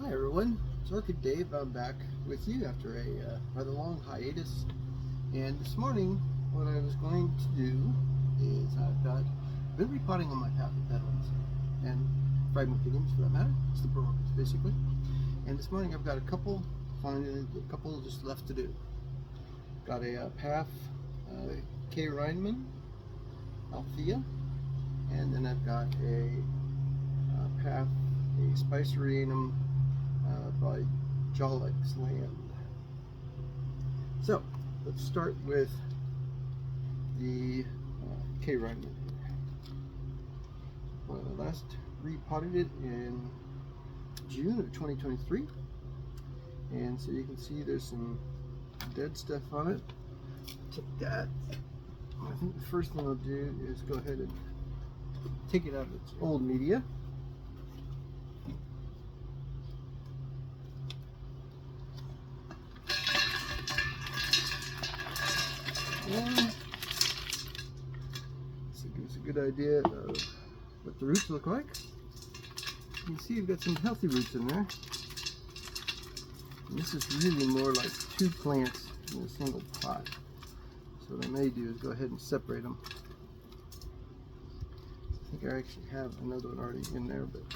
Hi everyone, it's Orchid Dave. I'm back with you after a rather long hiatus, and this morning what I was going to do is I've been repotting on my Paphiopedilums and Repotting for that matter, slipper orchids basically, and this morning I've got a couple just left to do. Got a Paph K. Reinman Althea, and then I've got a Paph Spicerianum by Jollex Land. So let's start with the K. Reinman. Well, I last repotted it in June of 2023, and so you can see there's some dead stuff on it. Take that. I think the first thing I'll do is go ahead and take it out of its old media. And this will give us a good idea of what the roots look like. You can see you've got some healthy roots in there. And this is really more like two plants in a single pot. So what I may do is go ahead and separate them. I think I actually have another one already in there, but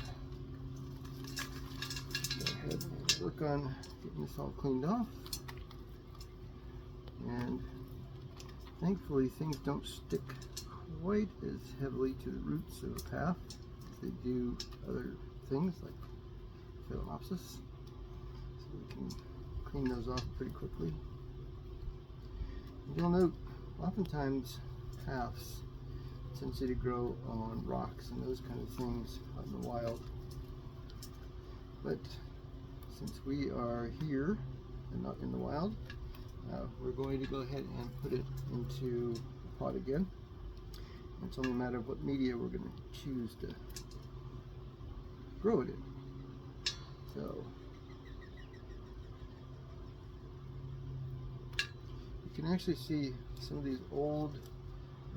go ahead and work on getting this all cleaned off. And thankfully things don't stick quite as heavily to the roots of a Paph as they do other things like Phalaenopsis. So we can clean those off pretty quickly. You'll note oftentimes Paphs tendency to grow on rocks and those kind of things out in the wild. But since we are here and not in the wild, we're going to go ahead and put it into the pot again. And it's only a matter of what media we're going to choose to grow it in. So you can actually see some of these old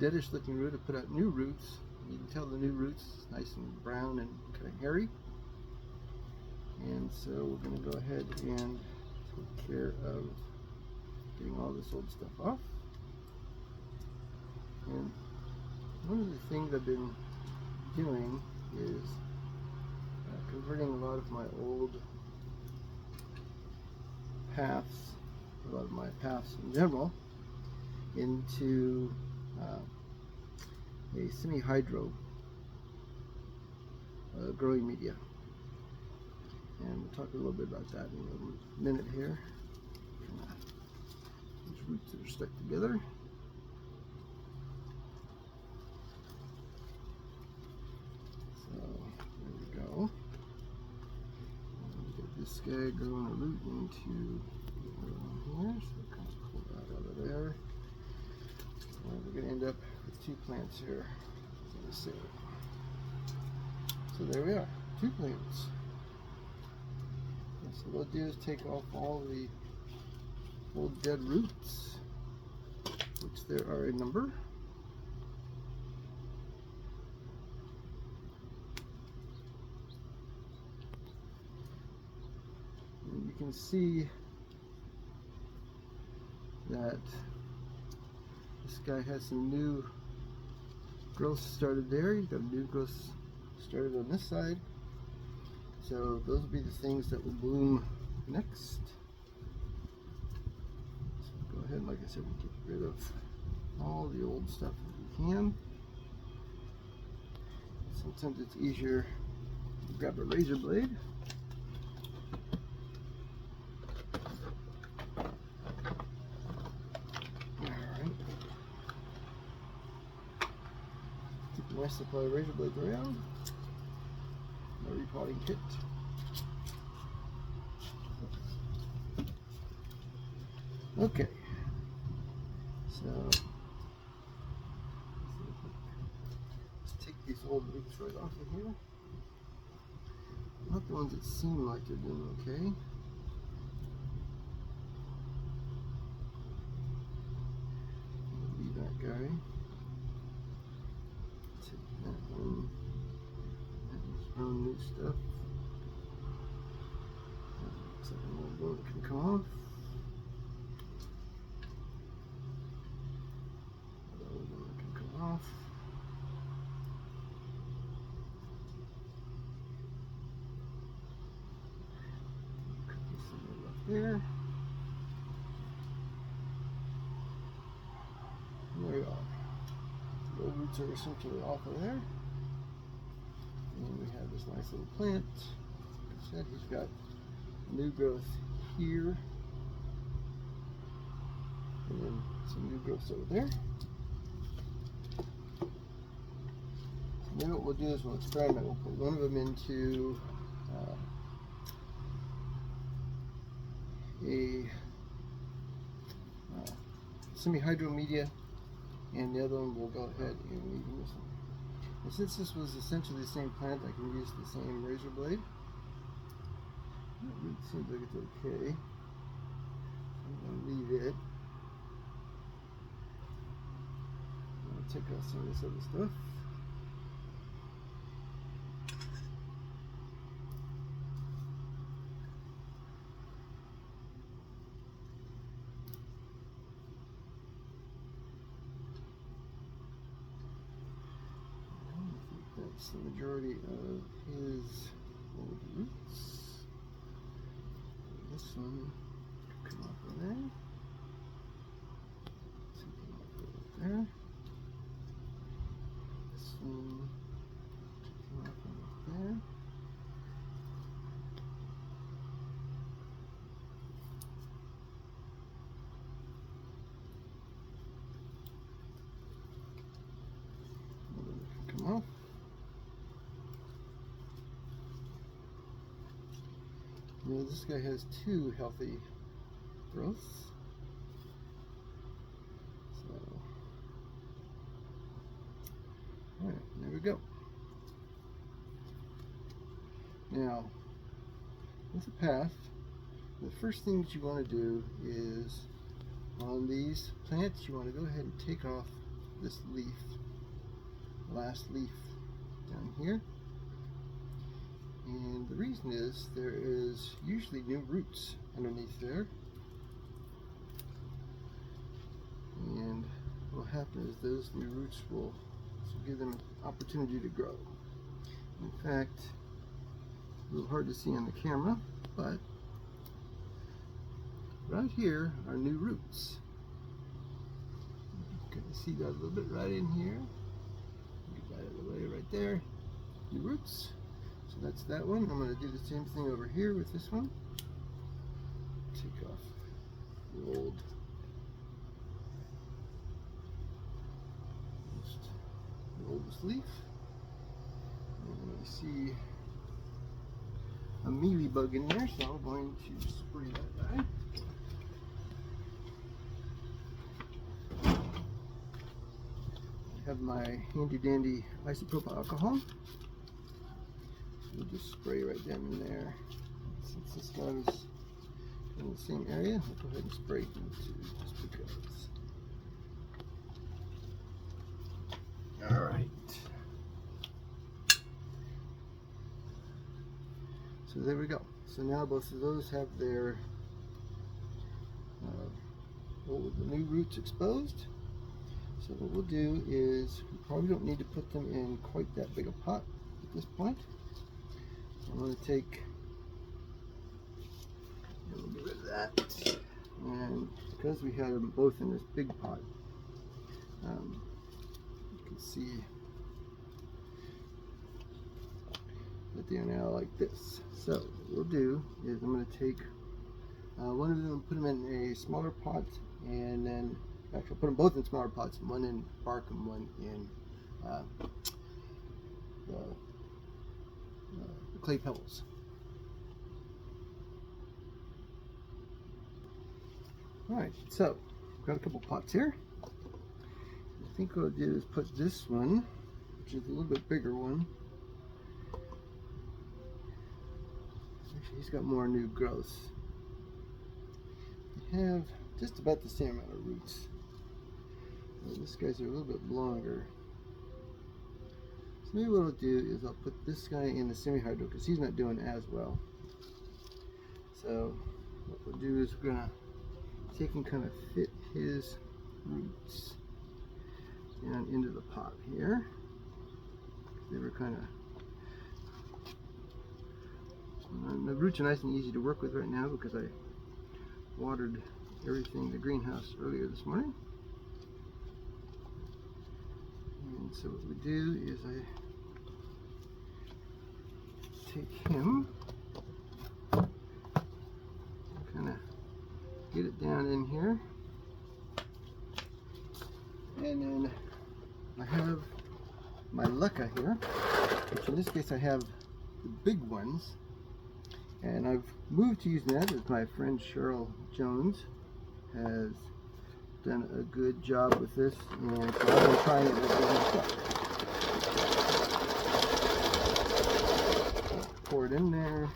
deadish looking roots have put out new roots. You can tell the new roots nice and brown and kind of hairy. And so we're going to go ahead and take care of getting all this old stuff off. And one of the things I've been doing is converting a lot of my old Paphs, a lot of my Paphs in general, into a semi-hydro growing media. And we'll talk a little bit about that in a minute here. These roots that are stuck together. So there we go. And get this guy growing a root into here. So kind of pull that out of there. And we're going to end up with two plants here. So there we are, two plants. And so what we'll do is take off all the old dead roots, which there are a number. And you can see that this guy has some new growth started there. He's got a new growth started on this side. So those will be the things that will bloom next. Go ahead, like I said, we get rid of all the old stuff that we can. Sometimes it's easier to grab a razor blade. Alright. Keep my supply of razor blades around. My repotting kit. Okay. So let's take these old roots right off of here. Not the ones that seem like they're doing okay. Leave that guy. Take that one. And his own new stuff. one can come off. Another one can come off. Cut this one up there. And there we are. The old roots are essentially off of there. And we have this nice little plant. Like I said, he's got new growth here. And then some new growths over there. So maybe what we'll do is we'll experiment. We'll put one of them into a semi-hydro media, and the other one we'll go ahead and leave in this one. And since this was essentially the same plant, I can use the same razor blade. It seems like it's okay. I'm going to leave it. I'm going to take out some of this other stuff. That's the majority of his old roots. This one could come off of there. This one come off of there. This one come off of there. Another one can come off. Now this guy has two healthy growths. So, alright, there we go. Now, with a path, the first thing that you want to do is, on these plants, you want to go ahead and take off this leaf, last leaf down here. And the reason is there is usually new roots underneath there. And what will happen is those new roots will give them an opportunity to grow. In fact, a little hard to see on the camera, but right here are new roots. You can see that a little bit right in here. Get that out of the way right there. New roots. So that's that one. I'm going to do the same thing over here with this one. Take off the oldest leaf. And I see a mealybug in there, so I'm going to spray that guy. I have my handy dandy isopropyl alcohol. We'll just spray right down in there. Since this guy was in the same area, I'll go ahead and spray him too, just because. Alright. So there we go. So now both of those have their the new roots exposed. So what we'll do is, we probably don't need to put them in quite that big a pot at this point. I'm going to take a little bit of that, and because we had them both in this big pot, you can see that they are now like this. So what we'll do is I'm going to take one of them and put them in a smaller pot, and then actually I'll put them both in smaller pots, one in bark and one in the clay pebbles. Alright, so got a couple pots here. I think what I'll do is put this one, which is a little bit bigger one. Actually, he's got more new growth. They have just about the same amount of roots. This guy's a little bit longer. So maybe what I'll do is I'll put this guy in the semi-hydro because he's not doing as well. So what we'll do is we're gonna take and kind of fit his roots down into the pot here. They were kind of, the roots are nice and easy to work with right now because I watered everything in the greenhouse earlier this morning. And so what we do is I take him, kind of get it down in here, and then I have my leca here, which in this case I have the big ones, and I've moved to using that as my friend Cheryl Jones has done a good job with this, and so I've been trying it with myself. Pour it in there.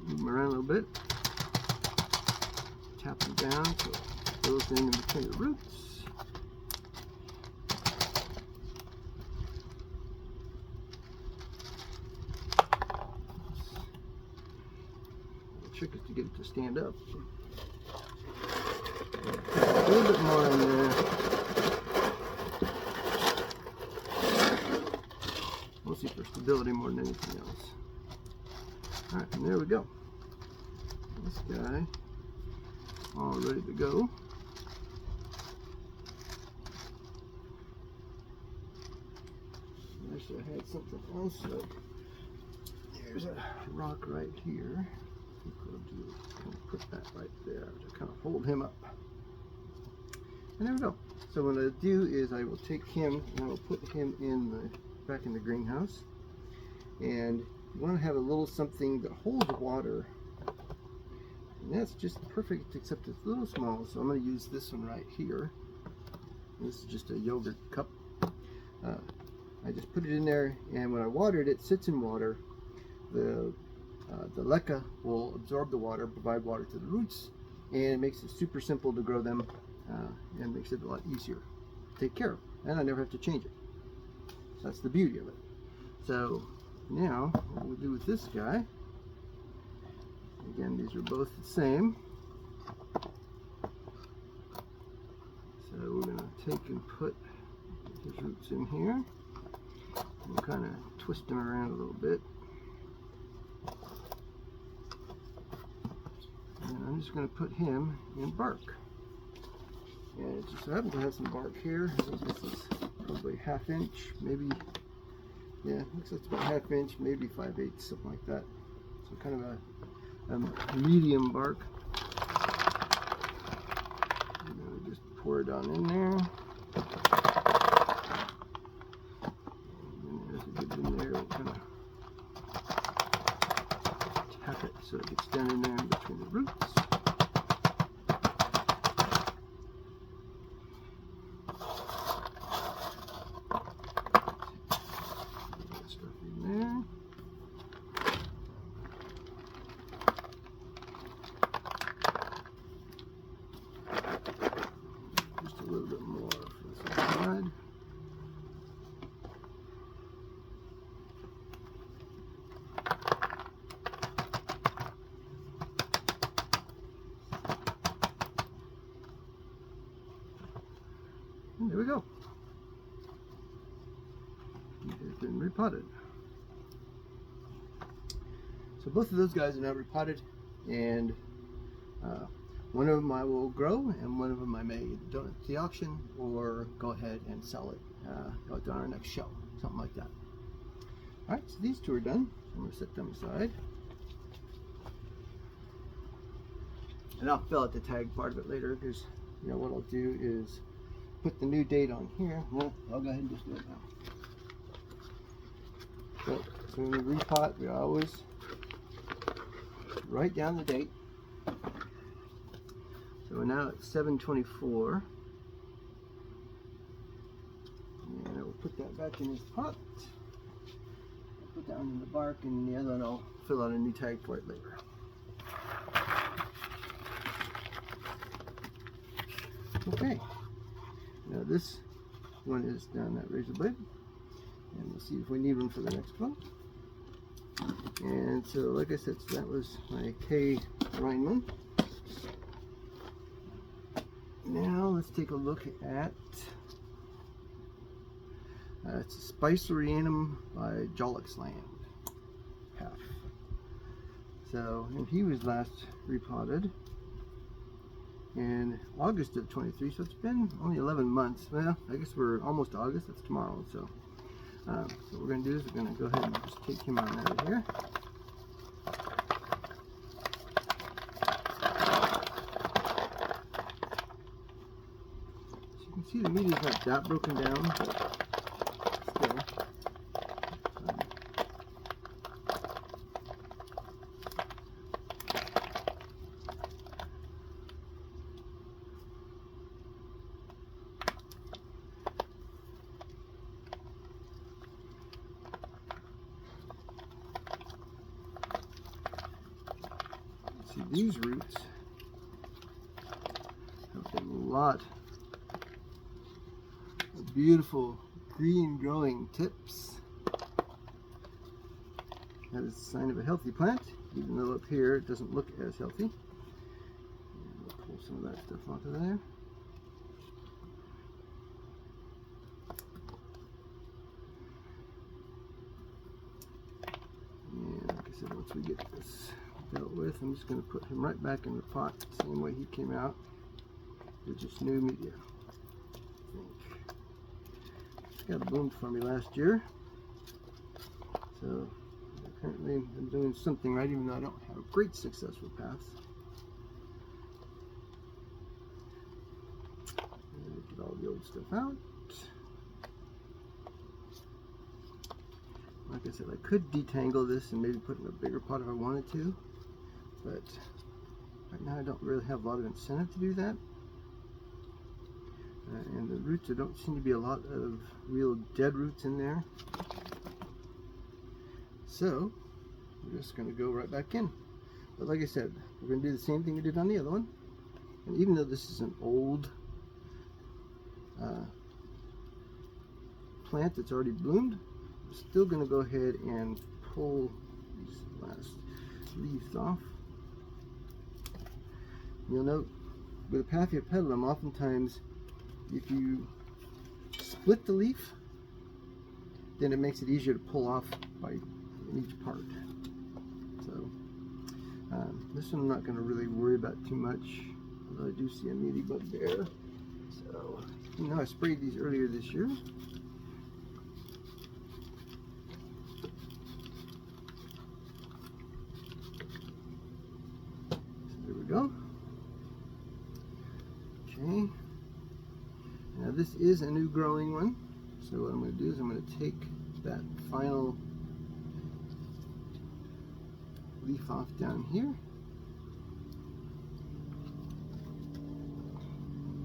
Move them around a little bit. Tap them down so it goes in between the roots. The trick is to get it to stand up. A little bit more in there. Mostly for stability more than anything else. Alright, and there we go. This guy all ready to go. Wish I had something else. So there's a rock right here. I think what I'll do is kind of put that right there to kind of hold him up. And there we go. So what I'll do is I will take him and I will put him in the back in the greenhouse. And you want to have a little something that holds water. And that's just perfect, except it's a little small, so I'm going to use this one right here. This is just a yogurt cup. I just put it in there, and when I water it, it sits in water. The leca will absorb the water, provide water to the roots, and it makes it super simple to grow them, and makes it a lot easier to take care of. And I never have to change it. So that's the beauty of it. So now, what we'll do with this guy, again, these are both the same. So we're going to take and put his roots in here. We'll kind of twist them around a little bit. And I'm just going to put him in bark. And it just so happens to have some bark here. This is probably 1/2 inch, maybe, yeah, looks like it's about 1/2 inch, maybe 5/8, something like that. So kind of a medium bark. And then we just pour it on in there. And as it gets in there, we'll kind of tap it so it gets down in there in between the roots. Stuff in there. Just a little bit more for this side. And there we go. It has been repotted. So both of those guys are now repotted, and one of them I will grow, and one of them I may donate to the auction or go ahead and sell it on our next show, something like that. Alright, so these two are done. I'm going to set them aside. And I'll fill out the tag part of it later, because you know what I'll do is put the new date on here. Well, I'll go ahead and just do it now. So when we repot, we always write down the date. So we're now at 7/24. And I will put that back in this pot. I'll put that one in the bark, and the other one I'll fill out a new tag for it later. Okay, now this one is down that razor blade, and we'll see if we need one for the next one. And so, like I said, so that was my K lineman. Now let's take a look at it's Spicerianum by Jolixland half. So, and he was last repotted in August of 23, so it's been only 11 months. Well, I guess we're almost August. That's tomorrow. So, what we're going to do is we're going to go ahead and just take him on out of here. So you can see the meat is not that broken down, but still. See, these roots have a lot of beautiful green growing tips. That is a sign of a healthy plant, even though up here it doesn't look as healthy. And we'll pull some of that stuff off of there. And like I said, once we get this dealt with, I'm just going to put him right back in the pot the same way he came out, with just new media. I think it's got bloomed for me last year, so apparently I'm doing something right, even though I don't have great successful paths. Get all the old stuff out. Like I said, I could detangle this and maybe put it in a bigger pot if I wanted to, but right now I don't really have a lot of incentive to do that. And the roots, there don't seem to be a lot of real dead roots in there. So we're just going to go right back in. But like I said, we're going to do the same thing we did on the other one. And even though this is an old plant that's already bloomed, I'm still going to go ahead and pull these last leaves off. You'll note with a Paphiopedilum, oftentimes if you split the leaf, then it makes it easier to pull off in each part. So this one I'm not going to really worry about too much, although I do see a mealy bug there. So, you know, I sprayed these earlier this year. So there we go. Okay. Now this is a new growing one, so what I'm going to do is I'm going to take that final leaf off down here.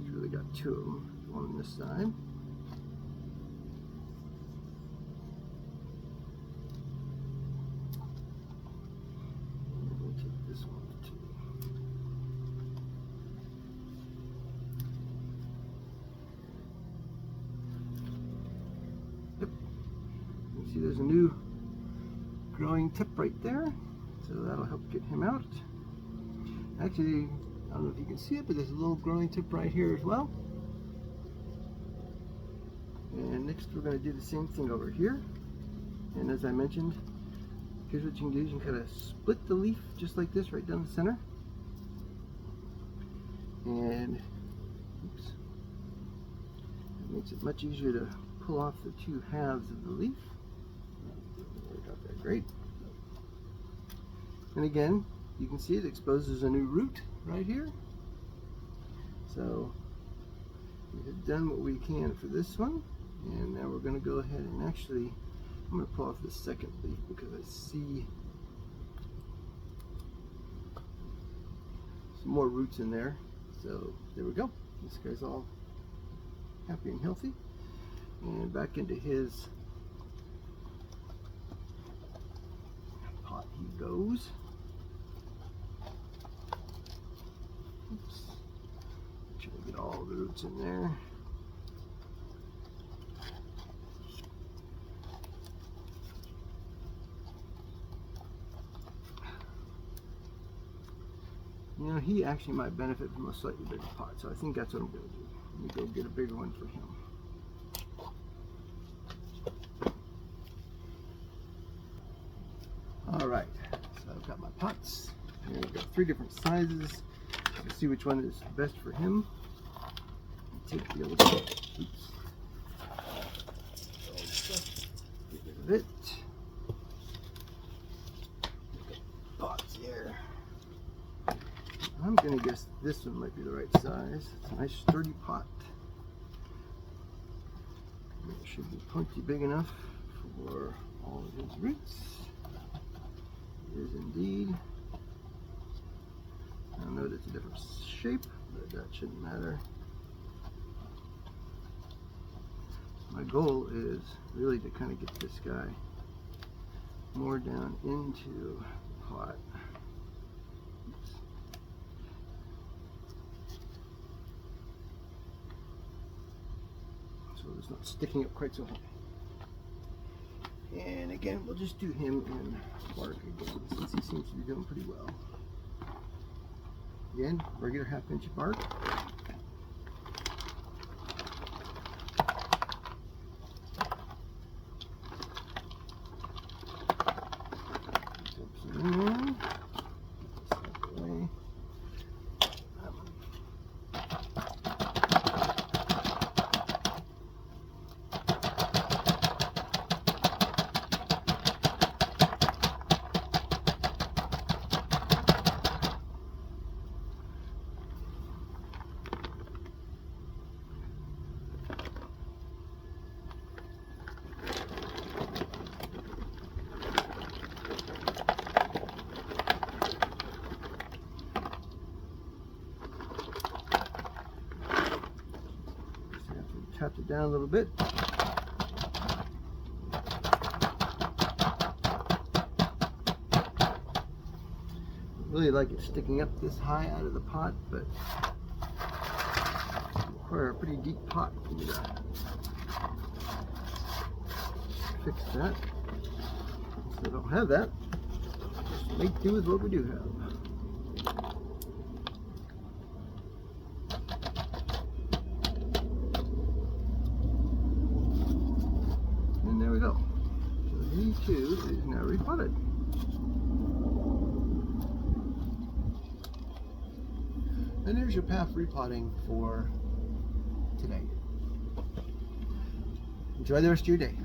It's really got two of them, one on this side. And we'll take this one too. Yep. You see there's a new growing tip right there. So that'll help get him out. Actually, I don't know if you can see it, but there's a little growing tip right here as well. And next we're going to do the same thing over here. And as I mentioned, here's what you can do. You can kind of split the leaf just like this right down the center. And oops, it makes it much easier to pull off the two halves of the leaf. Doesn't work out that great. And again, you can see it exposes a new root right here. So we have done what we can for this one, and now we're going to go ahead and actually, I'm going to pull off the second leaf because I see some more roots in there. So there we go. This guy's all happy and healthy. And back into his pot he goes. Oops. Make sure I get all the roots in there. You know, he actually might benefit from a slightly bigger pot, so I think that's what I'm going to do. Let me go get a bigger one for him. Alright, so I've got my pots. And I've got 3 different sizes. Let's see which one is best for him. Take the other one. Oops. Get rid of it. Pots here. I'm going to guess this one might be the right size. It's a nice sturdy pot. It should be plenty big enough for all of his roots. It is indeed. I know it's a different shape, but that shouldn't matter. My goal is really to kind of get this guy more down into the pot. Oops. So it's not sticking up quite so high. And again, we'll just do him in bark again, since he seems to be doing pretty well. Again, regular 1/2 inch bark. Tap it down a little bit. I really like it sticking up this high out of the pot, but it requires a pretty deep pot for me to fix that. So I don't have that. Just make do with what we do have. There we go. So he too is now repotted. And there's your Paph repotting for today. Enjoy the rest of your day.